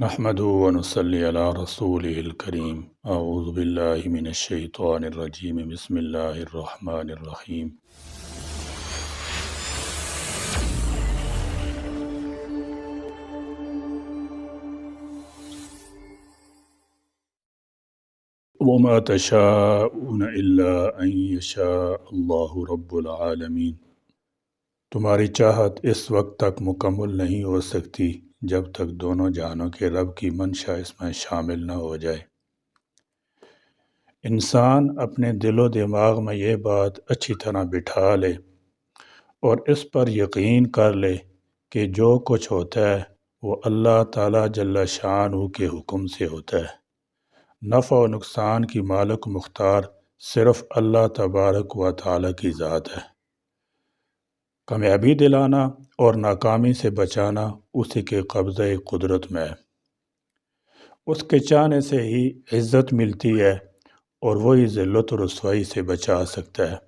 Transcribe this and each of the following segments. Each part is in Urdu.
نحمده ونصلي على رسوله الكريم اعوذ باللہ من الشیطان الرجیم بسم اللہ الرحمن الرحیم وما تشاءون الا ان یشاء اللہ رب العالمین۔ تمہاری چاہت اس وقت تک مکمل نہیں ہو سکتی جب تک دونوں جہانوں کے رب کی منشا اس میں شامل نہ ہو جائے۔ انسان اپنے دل و دماغ میں یہ بات اچھی طرح بٹھا لے اور اس پر یقین کر لے کہ جو کچھ ہوتا ہے وہ اللہ تعالیٰ جل شانہ کے حکم سے ہوتا ہے۔ نفع و نقصان کی مالک مختار صرف اللہ تبارک و تعالیٰ کی ذات ہے۔ کامیابی دلانا اور ناکامی سے بچانا اسی کے قبضہ قدرت میں ہے۔ اس کے چاہنے سے ہی عزت ملتی ہے اور وہی ذلت و رسوائی سے بچا سکتا ہے۔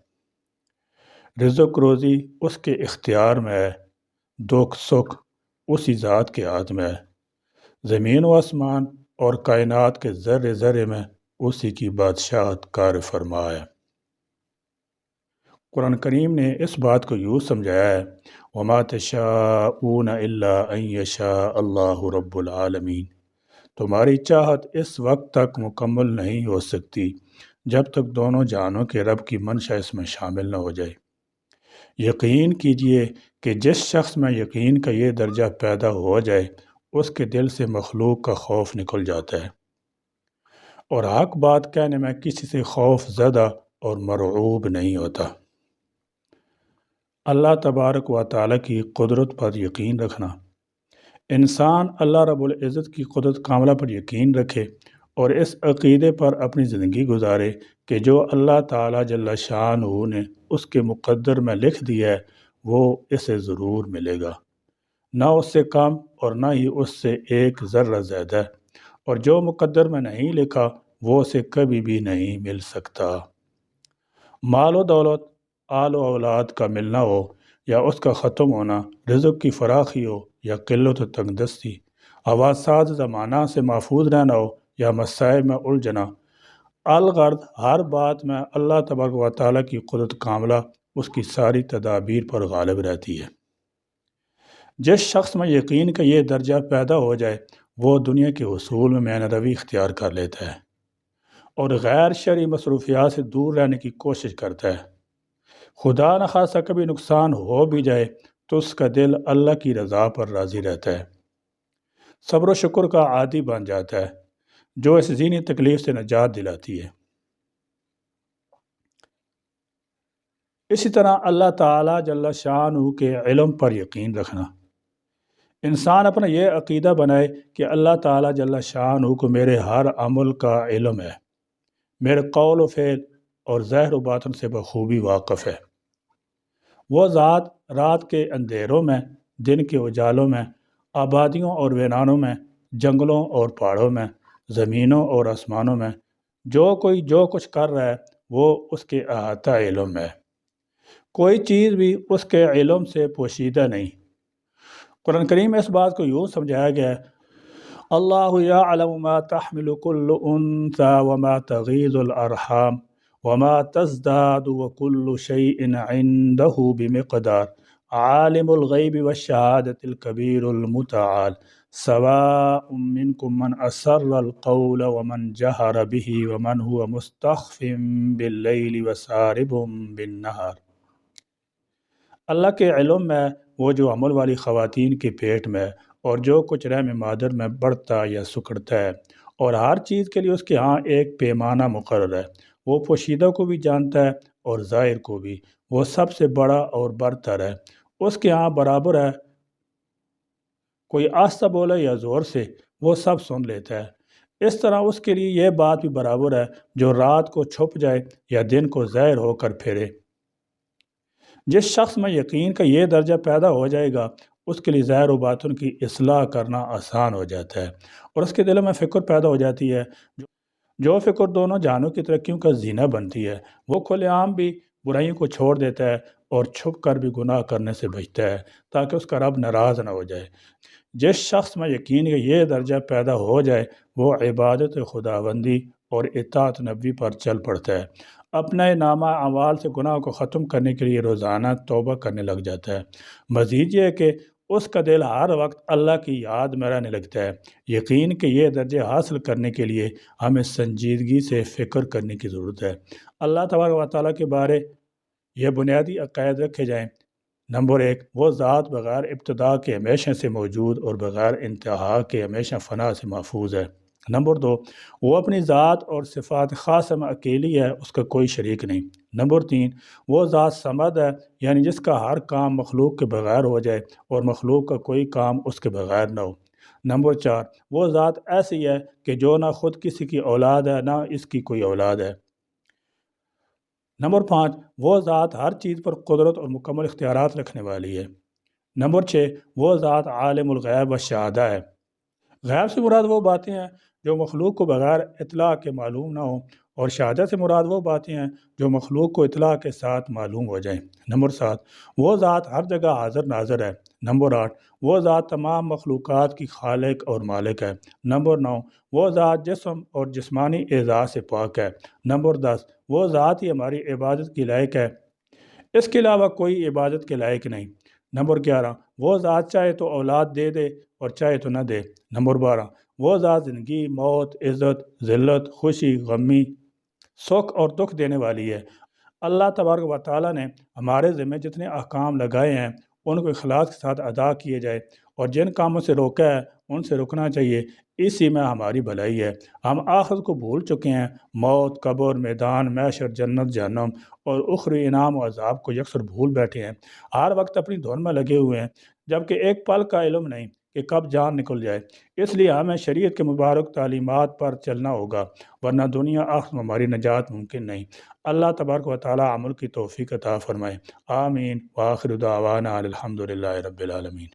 رزق روزی اس کے اختیار میں ہے، دکھ سکھ اسی ذات کے ہاتھ میں ہے۔ زمین و آسمان اور کائنات کے ذرے ذرے میں اسی کی بادشاہت کار فرما ہے۔ قرآن کریم نے اس بات کو یوں سمجھایا ہے وَمَا تَشَاءُونَ إِلَّا أَن يَشَاءَ اللَّهُ رَبُّ الْعَالَمِينَ۔ تمہاری چاہت اس وقت تک مکمل نہیں ہو سکتی جب تک دونوں جہانوں کے رب کی منشا اس میں شامل نہ ہو جائے۔ یقین کیجئے کہ جس شخص میں یقین کا یہ درجہ پیدا ہو جائے اس کے دل سے مخلوق کا خوف نکل جاتا ہے اور حق بات کہنے میں کسی سے خوف زدہ اور مرعوب نہیں ہوتا۔ اللہ تبارک و تعالیٰ کی قدرت پر یقین رکھنا۔ انسان اللہ رب العزت کی قدرت کاملہ پر یقین رکھے اور اس عقیدے پر اپنی زندگی گزارے کہ جو اللہ تعالیٰ جل شانہ نے اس کے مقدر میں لکھ دیا ہے وہ اسے ضرور ملے گا، نہ اس سے کم اور نہ ہی اس سے ایک ذرہ زیادہ، اور جو مقدر میں نہیں لکھا وہ اسے کبھی بھی نہیں مل سکتا۔ مال و دولت، آل و اولاد کا ملنا ہو یا اس کا ختم ہونا، رزق کی فراخی ہو یا قلت و تنگ دستی، حواسات زمانہ سے محفوظ رہنا ہو یا مسائل میں الجھنا، الغرض ہر بات میں اللہ تبارک و تعالیٰ کی قدرت کاملہ اس کی ساری تدابیر پر غالب رہتی ہے۔ جس شخص میں یقین کا یہ درجہ پیدا ہو جائے وہ دنیا کے حصول میں معنی روی اختیار کر لیتا ہے اور غیر شرعی مصروفیات سے دور رہنے کی کوشش کرتا ہے۔ خدا نخواستہ کبھی نقصان ہو بھی جائے تو اس کا دل اللہ کی رضا پر راضی رہتا ہے، صبر و شکر کا عادی بن جاتا ہے، جو اس ذہنی تکلیف سے نجات دلاتی ہے۔ اسی طرح اللہ تعالیٰ جل شانہ کے علم پر یقین رکھنا۔ انسان اپنا یہ عقیدہ بنائے کہ اللہ تعالیٰ جل شانہ کو میرے ہر عمل کا علم ہے، میرے قول و فعل اور ظاہر و باطن سے بخوبی واقف ہے۔ وہ ذات رات کے اندھیروں میں، دن کے اجالوں میں، آبادیوں اور ویرانوں میں، جنگلوں اور پہاڑوں میں، زمینوں اور آسمانوں میں جو کوئی جو کچھ کر رہا ہے وہ اس کے احاطہ علم میں ہے۔ کوئی چیز بھی اس کے علم سے پوشیدہ نہیں۔ قرآن کریم میں اس بات کو یوں سمجھایا گیا ہے اللہ یعلم ما تحمل كل انثى وما تغیض الارحام وما تزداد وكل شيء عنده بمقدار عالم الغیب والشہادة الكبیر المتعال سواء منكم من اسر القول ومن جہر به ومن هو مستخف باللیل وسارب بالنہار۔ اللہ کے علم میں وہ جو عمل والی خواتین کے پیٹ میں اور جو کچھ رحم مادر میں بڑھتا یا سکڑتا ہے، اور ہر چیز کے لیے اس کے ہاں ایک پیمانہ مقرر ہے۔ وہ پوشیدہ کو بھی جانتا ہے اور ظاہر کو بھی، وہ سب سے بڑا اور برتر ہے، اس کے ہاں برابر ہے، کوئی آہستہ بولے یا زور سے وہ سب سن لیتا ہے۔ اس طرح اس کے لیے یہ بات بھی برابر ہے جو رات کو چھپ جائے یا دن کو ظاہر ہو کر پھرے۔ جس شخص میں یقین کا یہ درجہ پیدا ہو جائے گا اس کے لیے ظاہر و باطن کی اصلاح کرنا آسان ہو جاتا ہے اور اس کے دل میں فکر پیدا ہو جاتی ہے، جو فکر دونوں جہانوں کی ترقیوں کا زینہ بنتی ہے۔ وہ کھلے عام بھی برائیوں کو چھوڑ دیتا ہے اور چھپ کر بھی گناہ کرنے سے بچتا ہے تاکہ اس کا رب ناراض نہ ہو جائے۔ جس شخص میں یقین کا یہ درجہ پیدا ہو جائے وہ عبادت خداوندی اور اطاعت نبی پر چل پڑتا ہے، اپنے نامہ اعمال سے گناہ کو ختم کرنے کے لیے روزانہ توبہ کرنے لگ جاتا ہے۔ مزید یہ ہے کہ اس کا دل ہر وقت اللہ کی یاد میں رہنے لگتا ہے۔ یقین کہ یہ درجے حاصل کرنے کے لیے ہمیں سنجیدگی سے فکر کرنے کی ضرورت ہے۔ اللہ تبارک و تعالیٰ کے بارے یہ بنیادی عقائد رکھے جائیں۔ نمبر 1، وہ ذات بغیر ابتدا کے ہمیشہ سے موجود اور بغیر انتہا کے ہمیشہ فنا سے محفوظ ہے۔ نمبر 2، وہ اپنی ذات اور صفات خاصہ میں اکیلی ہے، اس کا کوئی شریک نہیں۔ نمبر 3، وہ ذات صمد ہے، یعنی جس کا ہر کام مخلوق کے بغیر ہو جائے اور مخلوق کا کوئی کام اس کے بغیر نہ ہو۔ نمبر 4، وہ ذات ایسی ہے کہ جو نہ خود کسی کی اولاد ہے نہ اس کی کوئی اولاد ہے۔ نمبر 5، وہ ذات ہر چیز پر قدرت اور مکمل اختیارات رکھنے والی ہے۔ نمبر 6، وہ ذات عالم الغیب و شہادہ ہے۔ غیب سے مراد وہ باتیں ہیں جو مخلوق کو بغیر اطلاع کے معلوم نہ ہوں، اور شہادت سے مراد وہ باتیں ہیں جو مخلوق کو اطلاع کے ساتھ معلوم ہو جائیں۔ نمبر 7، وہ ذات ہر جگہ حاضر ناظر ہے۔ نمبر 8، وہ ذات تمام مخلوقات کی خالق اور مالک ہے۔ نمبر 9، وہ ذات جسم اور جسمانی اعضاء سے پاک ہے۔ نمبر 10، وہ ذات ہی ہماری عبادت کی لائق ہے، اس کے علاوہ کوئی عبادت کے لائق نہیں۔ نمبر 11، وہ ذات چاہے تو اولاد دے دے اور چاہے تو نہ دے۔ نمبر 12، وہ ذات زندگی، موت، عزت، ذلت، خوشی، غمی، سکھ اور دکھ دینے والی ہے۔ اللہ تبارک و تعالیٰ نے ہمارے ذمہ جتنے احکام لگائے ہیں ان کو اخلاص کے ساتھ ادا کیے جائے، اور جن کاموں سے روکا ہے ان سے رکنا چاہیے، اسی میں ہماری بھلائی ہے۔ ہم آخرت کو بھول چکے ہیں، موت، قبر، میدان محشر، جنت، جہنم اور اخروی انعام و عذاب کو یکسر بھول بیٹھے ہیں۔ ہر وقت اپنی دھن میں لگے ہوئے ہیں، جبکہ ایک پل کا علم نہیں کہ کب جان نکل جائے۔ اس لیے ہمیں شریعت کے مبارک تعلیمات پر چلنا ہوگا، ورنہ دنیا آخرت میں ہماری نجات ممکن نہیں۔ اللہ تبارک و تعالی عمل کی توفیق عطا فرمائے۔ آمین۔ وآخر دعوانا الحمد للہ رب العالمین۔